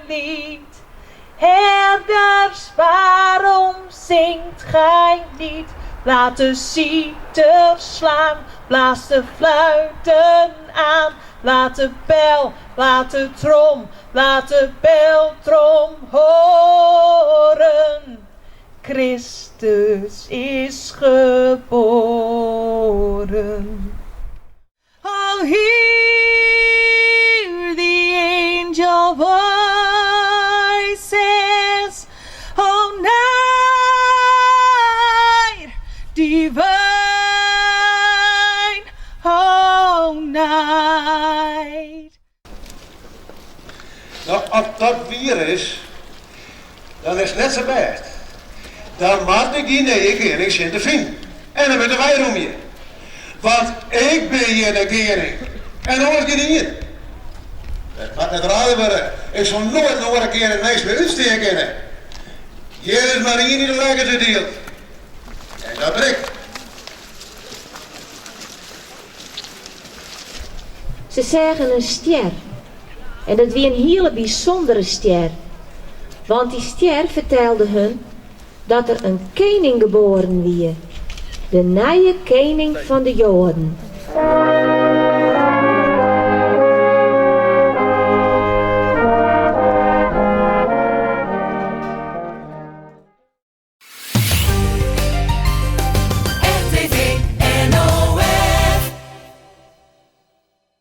mijn lied. Herders, waarom zingt gij niet? Laat de citer slaan, blaas de fluiten aan. Laat de bel, laat de trom, laat de beltrom horen. Christus is geboren. Oh, hear the angel voices, oh night divine, oh night. Nou, als dat weer is, dan is het net zo best. Dan mag ik die negering in te vinden. En dan moeten wij om je. Want ik ben hier de kering. En alles gaat hier. Dat gaat net raden worden. Ik zal nooit nog een keer het niks meer uitsteken. Hier is maar hier niet de lekkerste deel. En dat ben ik. Ze zagen een ster. En dat was een hele bijzondere ster. Want die ster vertelde hun dat er een koning geboren was. De nieuwe koning van de Joden.